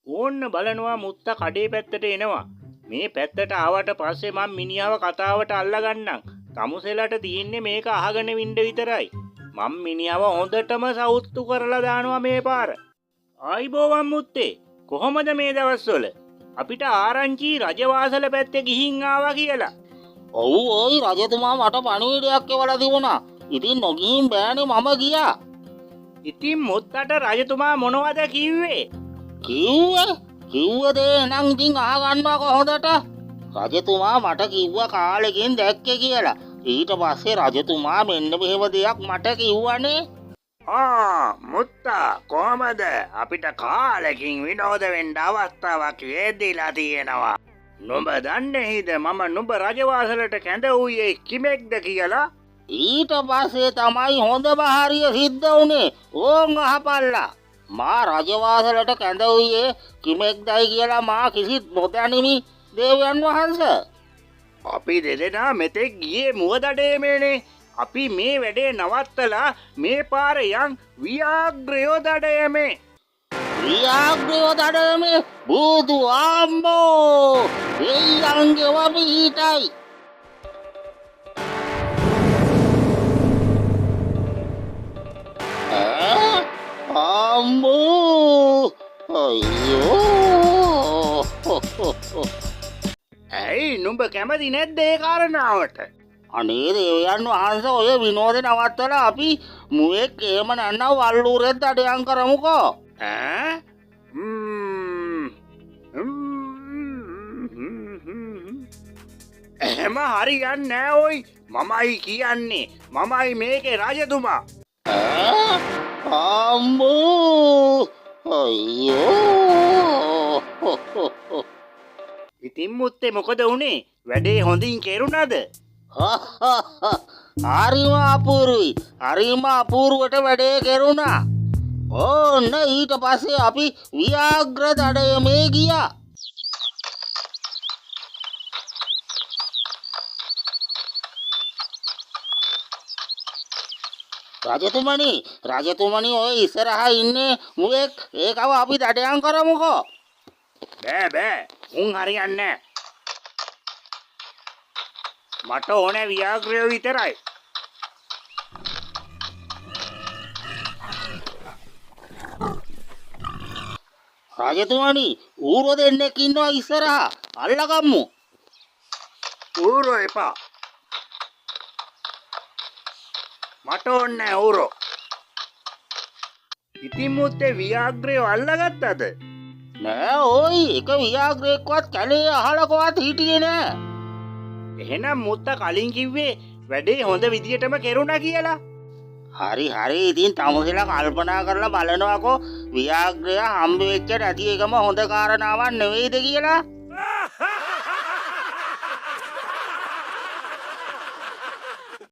ඕන්න බලනවා මුත්තා කඩේ පැත්තට එනවා. මේ පැත්තට ආවට පස්සේ මම මිනිහව කතාවට අල්ලගන්නම්. තමුසෙලට තියෙන්නේ මේක අහගෙන වින්න විතරයි. මම මිනිහව හොඳටම සවුත්තු කරලා දානවා මේ පාර. ආයිබෝවන් මුත්තේ. කොහොමද මේ දවස්වල? අපිට ආරංචි රජවාසල පැත්තේ ගිහින් ආවා කියලා. ඔව් ඔයි රජතුමා මට පණිවිඩයක් එවලා තිබුණා. ඉතින් නොගිහින් බෑනේ මම ගියා. ඉතින් මුත්තට රජතුමා මොනවද කිව්වේ? කිව්ව දේ නම් ඉතින් අහගන්නවා කොහොමදට? රජතුමා මට කිව්වා කාලෙකින් දැක්කේ කියලා. ඊට පස්සේ රජතුමා මෙන්න මෙහෙම දෙයක් මට කිව්වනේ. මුත්තා කොහමද අපිට කාලෙකින් විනෝද වෙන්න අවස්ථාවක් ලැබිලා තියෙනවා. නුඹ දන්නේද මම නුඹ රජවාසලට කැඳවුවේ කිමෙක්ද කියලා? ඊට පස්සේ තමයි හොඳම හරිය සිද්ධ වුණේ. ඕන් අහපල්ලා. මා රජවාසලට කැඳවුවේ කිමෙක්දයි කියලා මා කිසිත් නොදැනිමි දේවයන් වහන්සේ. අපි දෙදෙනා මෙතෙක් ගියේ මුවදඩේමේනේ. අපි මේ වැඩේ නවත්තලා මේ පාර යන් ව්‍යාග්‍රයෝ දඩයමේ. ව්‍යාග්‍රයෝ දඩයමේ බුදු ආම්බෝ දෙයියන්ගේව පිහිටයි. අම්බෝ අයියෝ ඇයි නුඹ කැමති නැද්ද ඒ කාරණාවට? අනේ දේවයන් වහන්සේ ඔය විනෝදේ නවත්තලා අපි මුවෙක් එහෙම නැත්නම් වල්ලූරෙන් දඩයන් කරමුකෝ. එහෙම හරියන්නේ නෑ ඔයි. මමයි කියන්නේ. මමයි මේකේ රජතුමා. අම්බෝ අයියෝ ඉතින් මුත්තේ මොකද උනේ? වැඩේ හොඳින් කෙරුණාද? හරිම අපූරුයි. හරිම අපූරුවට වැඩේ කෙරුණා. ඕන්න ඊට පස්සේ අපි ව්‍යාග්‍ර දඩයමේ ගියා. රජතුමනි ඔය ඉස්සරහා ඉන්නේ මුවෙක්. ඒකව අපි දඩයන් කරමුකෝ. බෑ උන් හරියන්නේ නෑ. මට ඕනේ ව්‍යාග්‍රය විතරයි. රජතුමනි ඌරෝ දෙන්නෙක් ඉන්නවා ඉස්සරහා. අල්ලගම්මු. ඌරෝ එපා. මට ඕනේ ඌරෝ. ඉතින් මුත්තේ ව්‍යාග්‍රය අල්ලගත්තද? නෑ ඕයි එක ව්‍යාග්‍රයක්වත් කැලේ අහලකවත් හිටියේ නෑ. එහෙනම් මුත්තා කලින් කිව්වේ වැඩේ හොඳ විදියටම කෙරුණා කියලා. හරි ඉතින් තමුසෙලා කල්පනා කරලා බලනවාකෝ ව්‍යාග්‍රය හම්බ වෙච්ච නැති එකම හොඳ කාරණාවක් නෙවෙයිද කියලා.